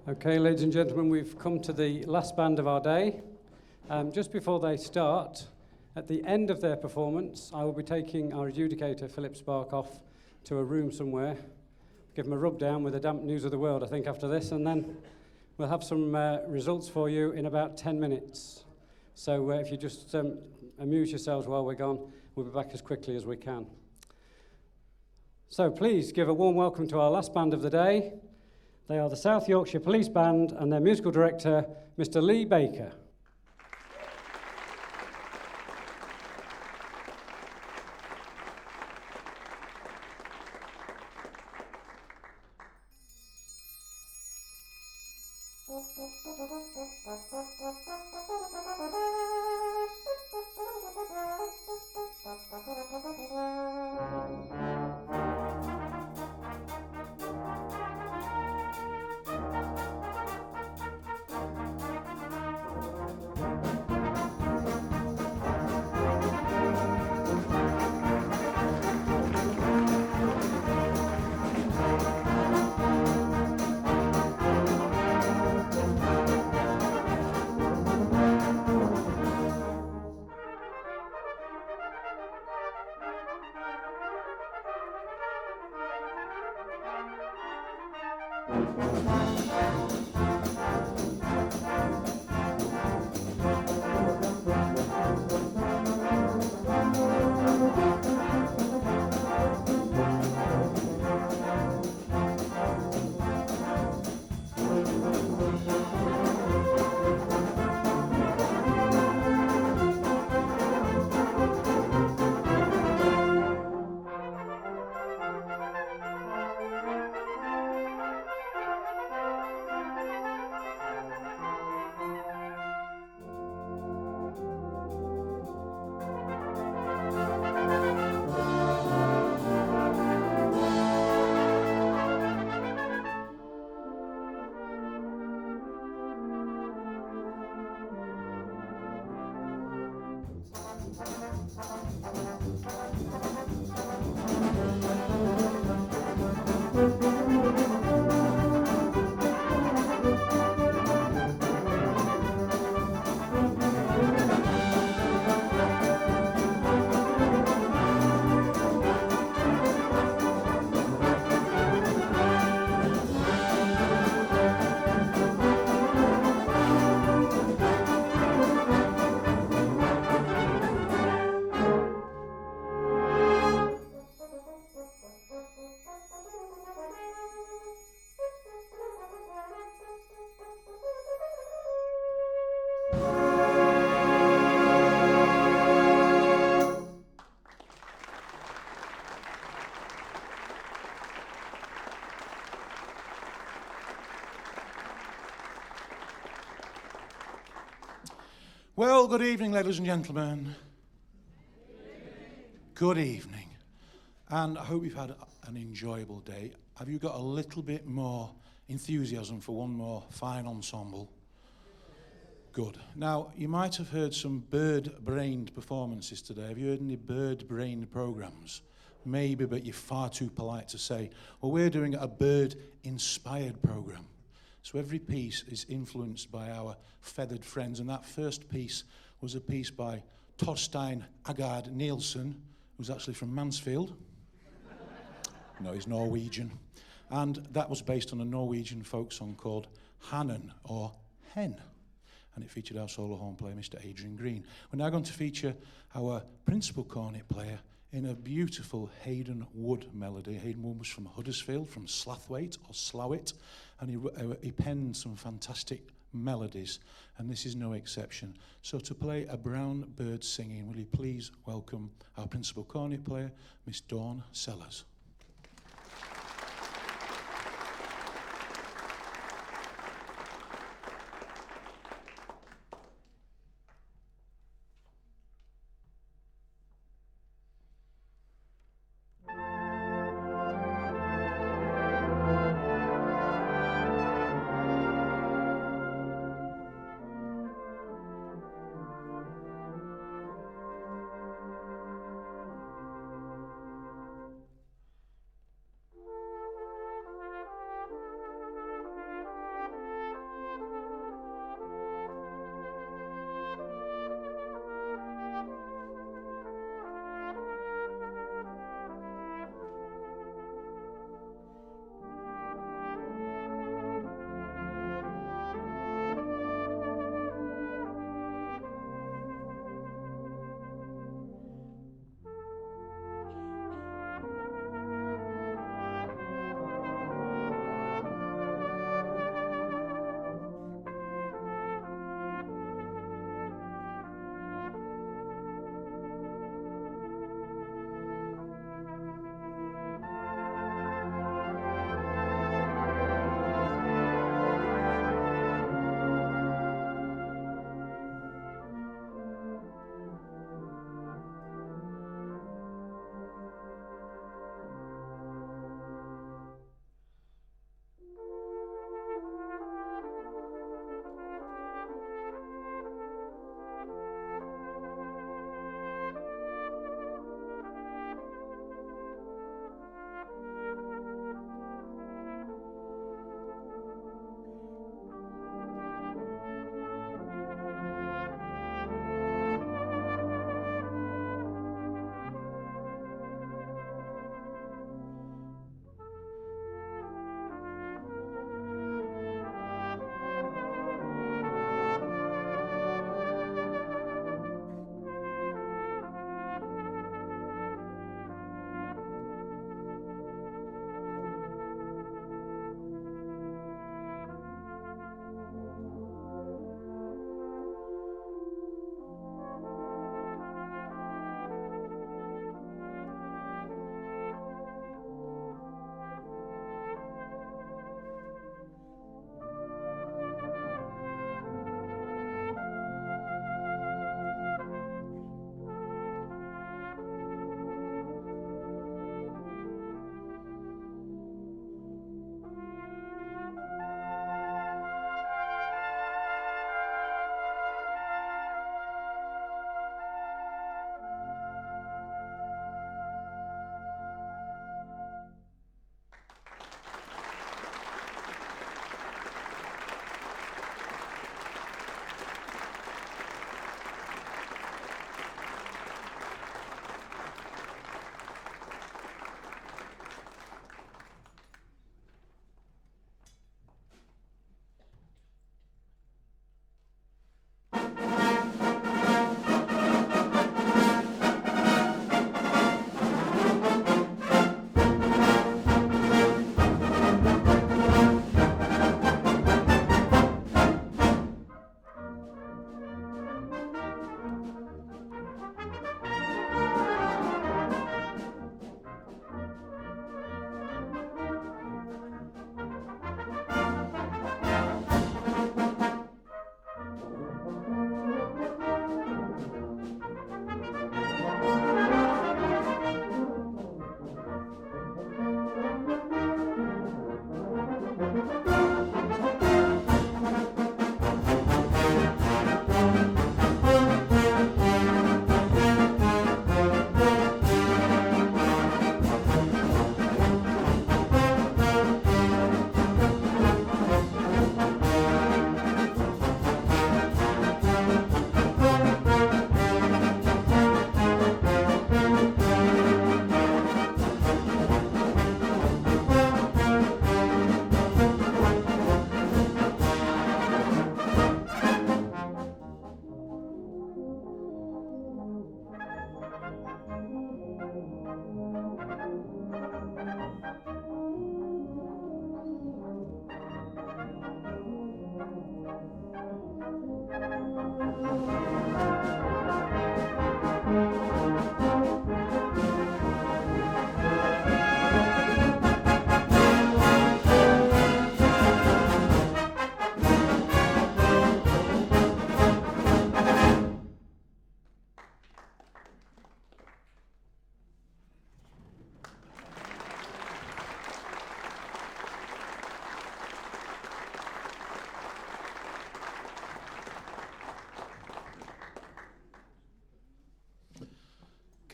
Okay, ladies and gentlemen, we've come to the last band of our day. Just before they start, at the end of their performance, I will be taking our adjudicator, Philip Spark, off to a room somewhere, give him a rub down with the damp news of the world, I think, after this, and then we'll have some results for you in about 10 minutes. So if you just amuse yourselves while we're gone, we'll be back as quickly as we can. So please give a warm welcome to our last band of the day. They are the South Yorkshire Police Band and their musical director, Mr. Lee Baker. Well, good evening, ladies and gentlemen. Good evening. And I hope you've had an enjoyable day. Have you got a little bit more enthusiasm for one more fine ensemble? Good. Now, you might have heard some bird-brained performances today. Have you heard any bird-brained programs? Maybe, but you're far too polite to say. Well, we're doing a bird-inspired program. So every piece is influenced by our feathered friends, and that first piece was a piece by Torstein Agard Nielsen, who's actually from Mansfield. No, he's Norwegian. And that was based on a Norwegian folk song called Hannen, or Hen. And it featured our solo horn player, Mr. Adrian Green. We're now going to feature our principal cornet player in a beautiful Hayden Wood melody. Hayden Wood was from Huddersfield, from Slathwaite or Slowit, and he penned some fantastic melodies, and this is no exception. So to play a brown bird singing, will you please welcome our principal cornet player, Miss Dawn Sellers.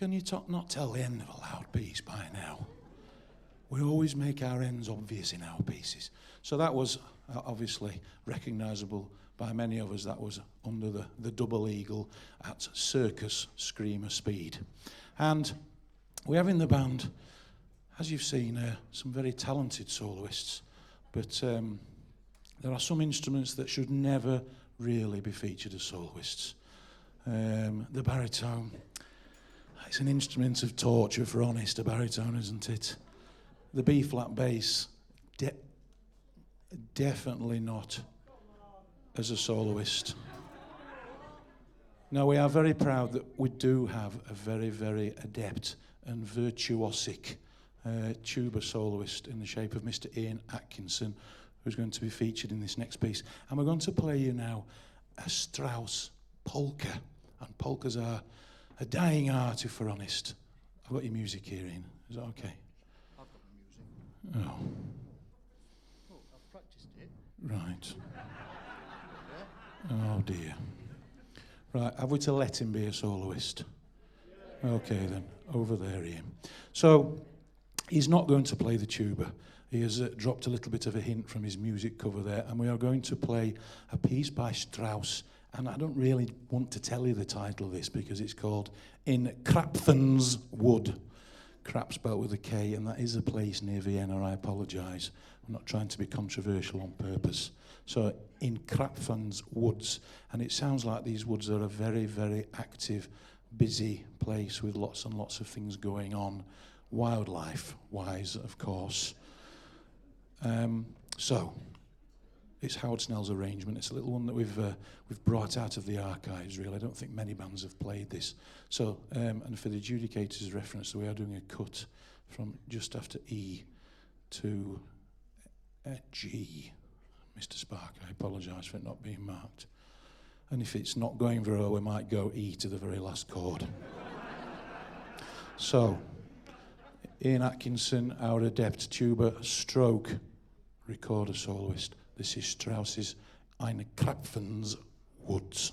Can you not tell the end of a loud piece by now? We always make our ends obvious in our pieces. So that was obviously recognisable by many of us. That was under the double eagle at Circus Screamer Speed. And we have in the band, as you've seen, some very talented soloists, but there are some instruments that should never really be featured as soloists. The baritone, it's an instrument of torture, for honest, a baritone, isn't it? The B-flat bass, definitely not as a soloist. Now, we are very proud that we do have a very, very adept and virtuosic tuba soloist in the shape of Mr. Ian Atkinson, who's going to be featured in this next piece. And we're going to play you now a Strauss polka. And polkas are a dying art, if we're honest. I've got your music here, Ian. Is that okay? I've got the music. Oh. Oh, I've practiced it. Right. Yeah. Oh, dear. Right, have we to let him be a soloist? Okay, then. Over there, Ian. So, he's not going to play the tuba. He has dropped a little bit of a hint from his music cover there, and we are going to play a piece by Strauss. And I don't really want to tell you the title of this because it's called In Krapfens Wood. Krap spelled with a K, and that is a place near Vienna. I apologise. I'm not trying to be controversial on purpose. So, In Krapfens Woods. And it sounds like these woods are a very, very active, busy place with lots and lots of things going on, wildlife-wise, of course. So, it's Howard Snell's arrangement. It's a little one that we've brought out of the archives, really. I don't think many bands have played this. So, and for the adjudicator's reference, we are doing a cut from just after E to G. Mr. Spark, I apologise for it not being marked. And if it's not going very well, we might go E to the very last chord. So, Ian Atkinson, our adept tuba stroke recorder soloist. This is Strauss's Ein Krapfens Woods.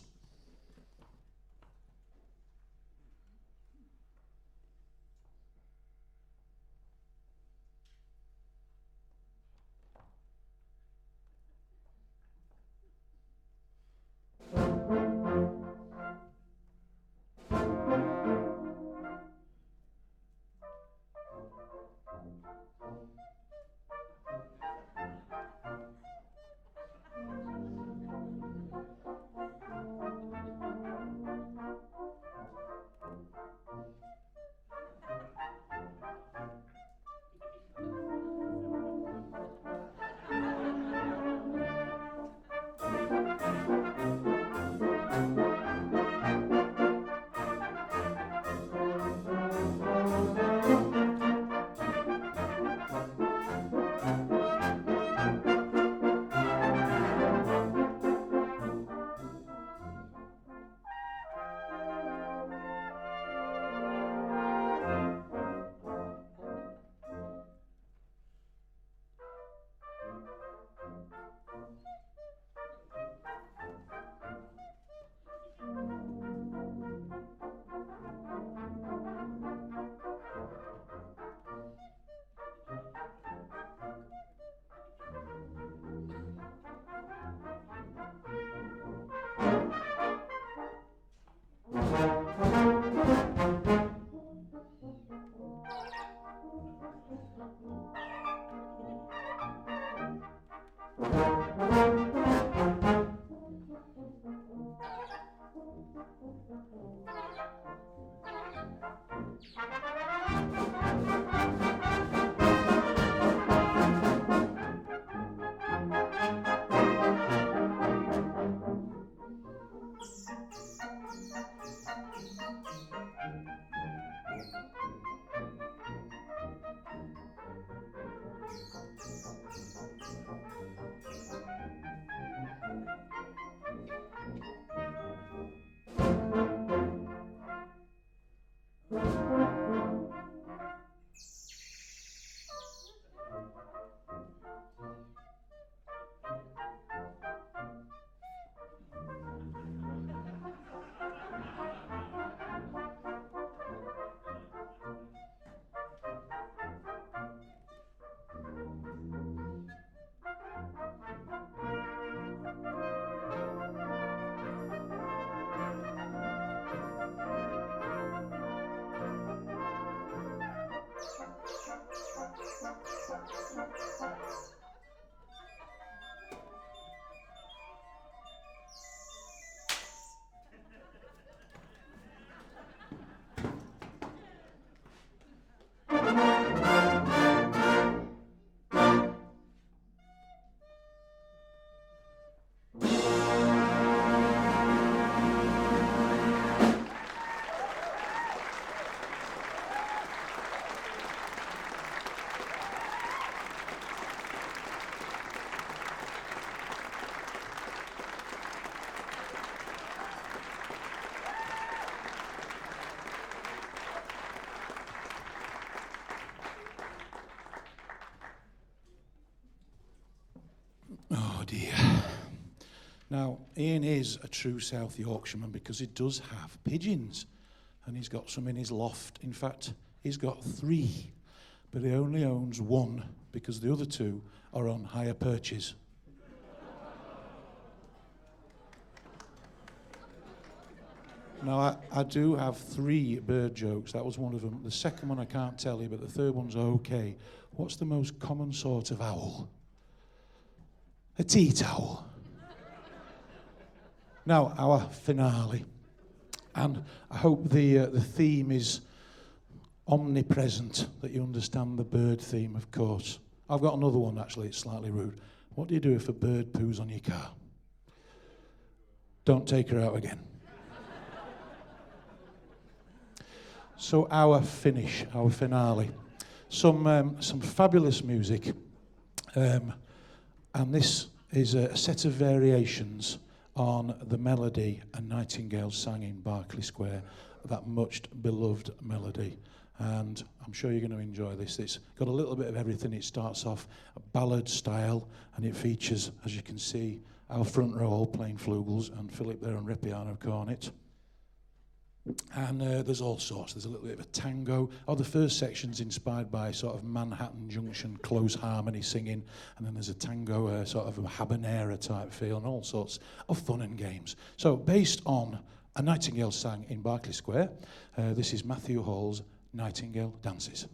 Oh dear. Now, Ian is a true South Yorkshireman because he does have pigeons. And he's got some in his loft. In fact, he's got 3. But he only owns 1 because the other 2 are on hire purchase. Now, I do have 3 bird jokes. That was one of them. The second one I can't tell you, but the third one's okay. What's the most common sort of owl? A tea towel. Now, our finale. And I hope the theme is omnipresent, that you understand the bird theme, of course. I've got another one, actually. It's slightly rude. What do you do if a bird poos on your car? Don't take her out again. So our finish, our finale. Some fabulous music. And this is a set of variations on the melody a nightingale sang in Berkeley Square, that much beloved melody. And I'm sure you're going to enjoy this. It's got a little bit of everything. It starts off a ballad style, and it features, as you can see, our front row all playing flugels, and Philip there on Repiano cornet. And there's all sorts. There's a little bit of a tango. The first section's inspired by sort of Manhattan Junction close harmony singing, and then there's a tango, sort of a habanera type feel, and all sorts of fun and games. So based on A Nightingale Sang in Berkeley Square, this is Matthew Hall's Nightingale Dances.